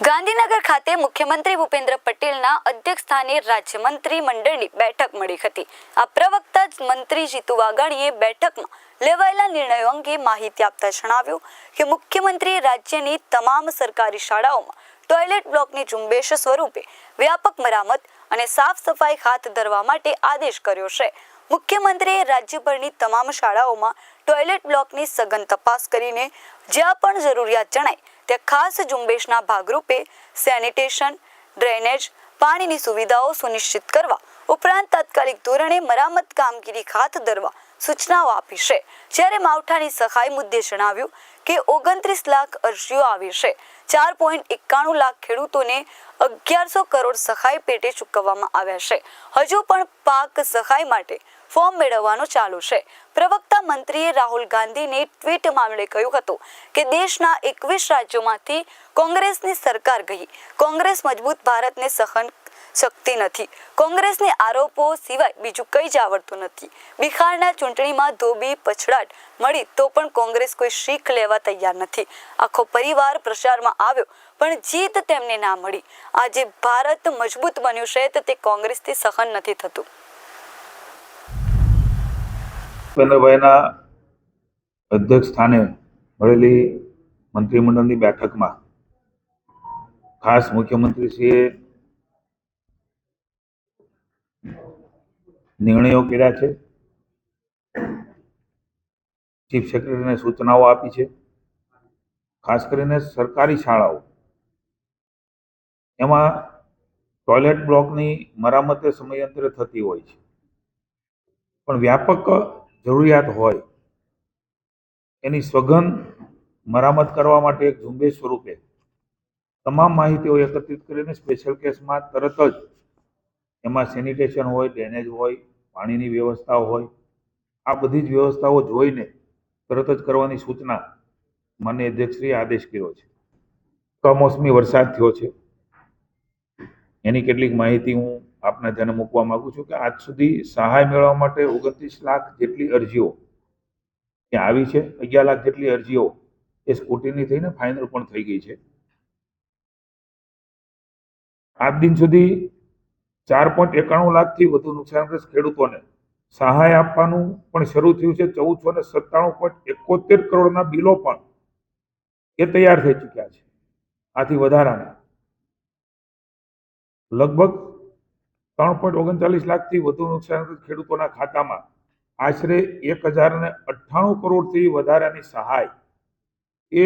ગાંધીનગર ખાતે મુખ્યમંત્રી ભૂપેન્દ્ર પટેલના અધ્યક્ષસ્થાને રાજ્ય મંત્રી મંડળની બેઠક મળી હતી। આ પ્રવક્તા મંત્રી જીતુ વાઘાણીએ બેઠકમાં લેવાયેલા નિર્ણયો અંગે માહિતી આપતા જણાવ્યું કે મુખ્યમંત્રીએ રાજ્યની તમામ સરકારી શાળાઓમાં ટોયલેટ બ્લોકની ઝુંબેશ સ્વરૂપે વ્યાપક મરામત અને સાફ સફાઈ હાથ ધરવા માટે આદેશ કર્યો છે। મુખ્યમંત્રીએ રાજ્યભરની તમામ શાળાઓમાં ટોયલેટ બ્લોકની સઘન તપાસ કરીને જ્યાં પણ જરૂરિયાત જણાય ત્યાં ખાસ ઝુંબેશના ભાગરૂપે સેનિટેશન, ડ્રેનેજ, પાણીની સુવિધાઓ સુનિશ્ચિત કરવા ઉપરાંત તાત્કાલિક ધોરણે મરામત કામગીરી હાથ ધરવા સૂચનાઓ આપી છે। જ્યારે માવઠાની સહાય મુદ્દે જણાવ્યું કે 29 લાખ અરજીઓ આવી છે। 4.91 લાખ ખેડૂતોને 1100 કરોડ સહાય પેટે ચૂકવવામાં આવ્યા છે। હજુ પણ પાક સહાય માટે ફોર્મ મેળવવાનું ચાલુ છે। પ્રવક્તા મંત્રીએ રાહુલ ગાંધીને ટ્વીટ મામલે કહ્યું હતું કે દેશના 21 રાજ્યોમાંથી કોંગ્રેસની સરકાર ગઈ। કોંગ્રેસ મજબૂત ભારતને સહન શક્તિ નથી। કોંગ્રેસને આરોપો સિવાય બીજું કંઈ જ આવડતું નથી। બિહારના ચૂંટણીમાં ધોબી પછડાટ મળી તો પણ કોંગ્રેસ કોઈ શીખ લેવા તૈયાર નથી। આખો પરિવાર પ્રચારમાં આવ્યો પણ જીત તેમને ના મળી। આજે ભારત મજબૂત બન્યું છે તો તે કોંગ્રેસથી સહન નથી થતું। ભૂપેન્દ્રભાઈના અધ્યક્ષ સ્થાને મળેલી મંત્રીમંડળની બેઠકમાં ખાસ મુખ્યમંત્રીશ્રીએ નિર્ણયો કર્યા છે, ચીફ સેક્રેટરીને સૂચનાઓ આપી છે। ખાસ કરીને સરકારી શાળાઓ એમાં ટોયલેટ બ્લોકની મરામત સમયાંતરે થતી હોય છે, પણ વ્યાપક જરૂરિયાત હોય એની સઘન મરામત કરવા માટે એક ઝુંબેશ સ્વરૂપે તમામ માહિતીઓ એકત્રિત કરીને સ્પેશિયલ કેસમાં તરત જ એમાં સેનિટેશન હોય, ડ્રેનેજ હોય, પાણીની વ્યવસ્થાઓ હોય, આ બધી જ વ્યવસ્થાઓ જોઈને તરત જ કરવાની સૂચના માનનીય અધ્યક્ષશ્રીએ આદેશ કર્યો છે। કમોસમી વરસાદ થયો છે એની કેટલીક માહિતી હું આપના ધ્યાને મૂકવા માંગુ છું કે આજ સુધી સહાય મેળવવા માટે 29 લાખ જેટલી અરજીઓ ત્યાં આવી છે। 11 લાખ જેટલી અરજીઓ એ સ્કૂટીની થઈને ફાઇનલ પણ થઈ ગઈ છે। આજ દિન સુધી 4.91 લાખથી વધુ નુકસાનગ્રસ્ત ખેડૂતોને સહાય આપવાનું પણ શરૂ થયું છે। 1497.71 કરોડના બિલો પણ એ તૈયાર થઈ ચૂક્યા છે। આથી વધારાના લગભગ 3.39 લાખથી વધુ નુકસાનગ્રસ્ત ખેડૂતોના ખાતામાં આશરે 1098 કરોડથી વધારાની સહાય એ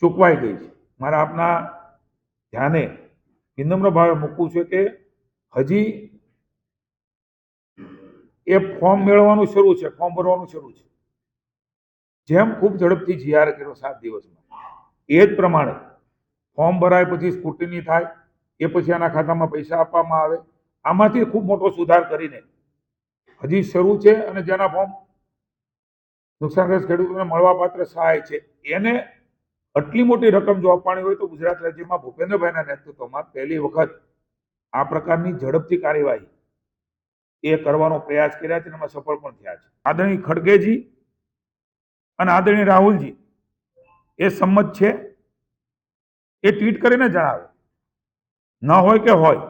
ચૂકવાઈ ગઈ છે। મારા આપના ધ્યાને વિનમ્ર ભાવે મૂકવું છે કે હજી એ ફોર્મ મેળવવાનું શરૂ છે, ફોર્મ ભરવાનું શરૂ છે। જેમ ખૂબ ઝડપથી જીઆર કર્યો 7 દિવસમાં એ જ પ્રમાણે ફોર્મ ભરાય પછી સ્કૂટીની થાય, એ પછી આના ખાતામાં પૈસા આપવામાં આવે। આમાંથી ખૂબ મોટો સુધાર કરીને હજી શરૂ છે અને જેના ફોર્મ નુકસાનગ્રસ્ત ખેડૂતોને મળવાપાત્ર સહાય છે એને આટલી મોટી રકમ જો આપવાની હોય તો ગુજરાત રાજ્યમાં ભૂપેન્દ્રભાઈના નેતૃત્વમાં પહેલી વખત આ પ્રકારની ઝડપથી કાર્યવાહી એ કરવાનો પ્રયાસ કર્યા છે અને એમાં સફળ પણ થયા છે। આદરણીય ખડગેજી અને આદરણીય રાહુલજી એ સંમત છે, એ ટ્વીટ કરીને જણાવે, ન હોય કે હોય,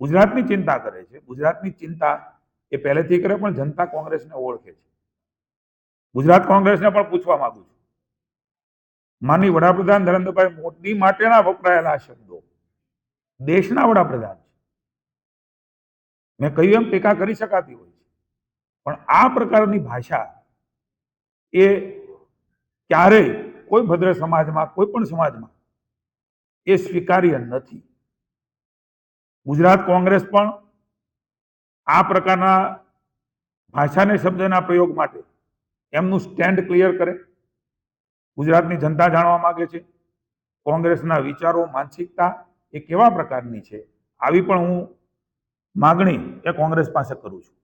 ગુજરાતની ચિંતા કરે છે। ગુજરાતની ચિંતા એ પહેલેથી કરે પણ જનતા કોંગ્રેસને ઓળખે છે। ગુજરાત કોંગ્રેસને પણ પૂછવા માંગુ છું, માનનીય વડાપ્રધાન નરેન્દ્રભાઈ મોદી માટેના વપરાયેલા શબ્દો દેશના વડાપ્રધાન છે। મેં કહ્યું એમ ટીકા કરી શકાતી હોય છે, પણ આ પ્રકારની ભાષા એ ક્યારેય કોઈ ભદ્ર સમાજમાં, કોઈ પણ સમાજમાં એ સ્વીકાર્ય નથી। ગુજરાત કોંગ્રેસ પણ આ પ્રકારના ભાષાને શબ્દના પ્રયોગ માટે એમનું સ્ટેન્ડ ક્લિયર કરે। ગુજરાતની જનતા જાણવા માંગે છે કોંગ્રેસના વિચારો, માનસિકતા એ કેવા પ્રકારની છે, આવી પણ હું માગણી એ કોંગ્રેસ પાસે કરું છું।